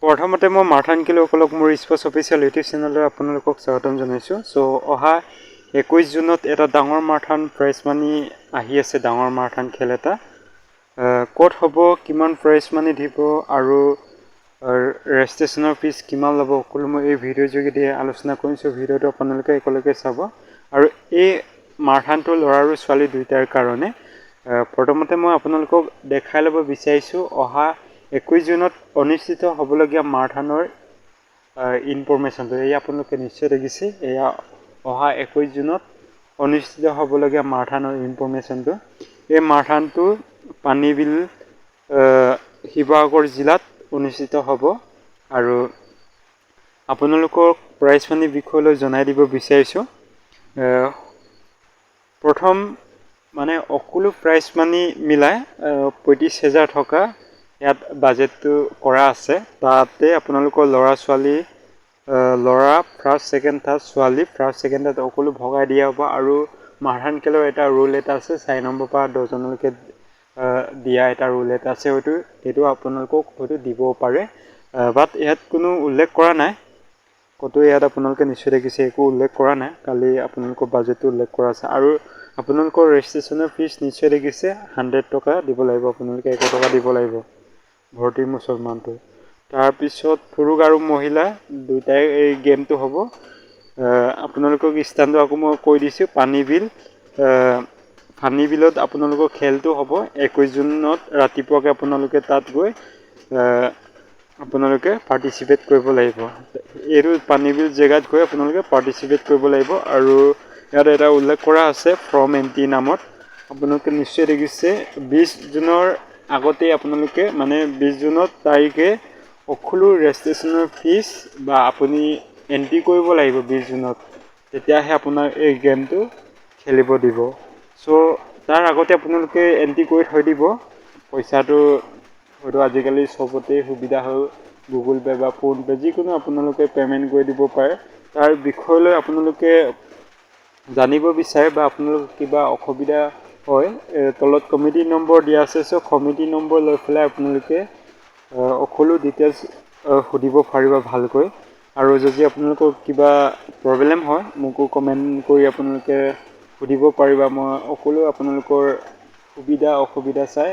প্ৰথমতে মই মাৰথান কিলোসকলক মোৰ স্পৰ্টছ অফিচিয়েল ইউটিউব চেনেললৈ আপোনালোকক স্বাগতম জনাইছোঁ। চ' অহা 21 জুনত এটা ডাঙৰ মাৰথান প্ৰাইজ মানি আহি আছে, ডাঙৰ মাৰথান খেল এটা। ক'ত হ'ব, কিমান প্ৰাইজ মানি দিব আৰু ৰেজিষ্ট্ৰেশ্যনৰ ফিজ কিমান ল'ব, সকলো মই এই ভিডিঅ'ৰ যোগেদি আলোচনা কৰিছোঁ। ভিডিঅ'টো আপোনালোকে একেলগে চাব। আৰু এই মাৰথানটো ল'ৰা আৰু ছোৱালী দুয়োটাৰ কাৰণে। প্ৰথমতে মই আপোনালোকক দেখাই ল'ব বিচাৰিছোঁ অহা 21 জুনত অনুষ্ঠিত হ'বলগীয়া মাৰথানৰ ইনফৰমেশ্যনটো। এয়া আপোনালোকে নিশ্চয় দেখিছে, এয়া অহা 21 জুনত অনুষ্ঠিত হ'বলগীয়া মাৰথানৰ ইনফৰমেশ্যনটো। এই মাৰথানটো পানীবিল শিৱসাগৰ জিলাত অনুষ্ঠিত হ'ব। আৰু আপোনালোকক প্ৰাইজ মানিৰ বিষয়লৈ জনাই দিব বিচাৰিছোঁ। প্ৰথম মানে সকলো প্ৰাইজ মানি মিলাই 35,000 টকা ইয়াত বাজেটটো কৰা আছে। তাতে আপোনালোকৰ ল'ৰা ছোৱালী, ল'ৰা ফাৰ্ষ্ট ছেকেণ্ড থাৰ্ড, ছোৱালী ফাৰ্ষ্ট ছেকেণ্ড থাৰ্ড সকলো ভগাই দিয়া হ'ব। আৰু মাৰথান খেলৰ এটা ৰুল এটা আছে, 4 নম্বৰ পৰা 10জনলৈকে দিয়া এটা ৰুল এটা আছে। সেইটো আপোনালোকক হয়তো দিবও পাৰে, বাট ইয়াত কোনো উল্লেখ কৰা নাই। ক'তো ইয়াত আপোনালোকে নিশ্চয় দেখিছে একো উল্লেখ কৰা নাই, খালি আপোনালোকৰ বাজেটটো উল্লেখ কৰা আছে। আৰু আপোনালোকৰ ৰেজিষ্ট্ৰেশ্যনৰ ফিজ নিশ্চয় দেখিছে, 100 টকা দিব লাগিব, আপোনালোকে 100 টকা দিব লাগিব ভৰ্তি মুছলমানটো। তাৰপিছত পুৰুষ আৰু মহিলা দুয়োটাই এই গেমটো হ'ব। আপোনালোকক স্থানটো আকৌ মই কৈ দিছোঁ, পানীবিলত আপোনালোকৰ খেলটো হ'ব 21 জুনত ৰাতিপুৱাকৈ। আপোনালোকে তাত গৈ আপোনালোকে পাৰ্টিচিপেট কৰিব লাগিব। এইটো পানীবিল জেগাত গৈ আপোনালোকে পাৰ্টিচিপেট কৰিব লাগিব। আৰু ইয়াত এটা উল্লেখ কৰা আছে ফ্ৰম এণ্ট্ৰি নামত, আপোনালোকে নিশ্চয় দেখিছে। 20 জুনৰ আগতেই আপোনালোকে মানে 20 জুনত তাৰিখে সকলো ৰেজিষ্ট্ৰেশ্যনৰ ফিজ বা আপুনি এণ্ট্ৰি কৰিব লাগিব 20 জুনত, তেতিয়াহে আপোনাৰ এই গেমটো খেলিব দিব। চ' তাৰ আগতে আপোনালোকে এণ্ট্ৰি কৰি থৈ দিব। পইচাটো হয়তো আজিকালি চবতেই সুবিধা হ'ল, গুগল পে' বা ফোনপে' যিকোনো আপোনালোকে পে'মেণ্ট কৰি দিব পাৰে। তাৰ বিষয়লৈ আপোনালোকে জানিব বিচাৰে বা আপোনালোকৰ কিবা অসুবিধা হয়, তলত কমিটি নম্বৰ দিয়া আছে। চ' কমিটি নম্বৰ লৈ পেলাই আপোনালোকে সকলো ডিটেইলছ সুধিব পাৰিব ভালকৈ। আৰু যদি আপোনালোকৰ কিবা প্ৰব্লেম হয় মোকো কমেণ্ট কৰি আপোনালোকে সুধিব পাৰিবা। মই সকলো আপোনালোকৰ সুবিধা অসুবিধা চাই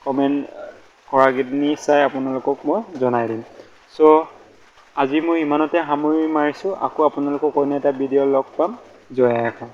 কমেণ্ট কৰাখিনি চাই আপোনালোকক মই জনাই দিম। চ' আজি মই ইমানতে সামৰি মাৰিছোঁ। আকৌ আপোনালোকক অন্য এটা ভিডিঅ' লগ পাম। জয় আই অসম।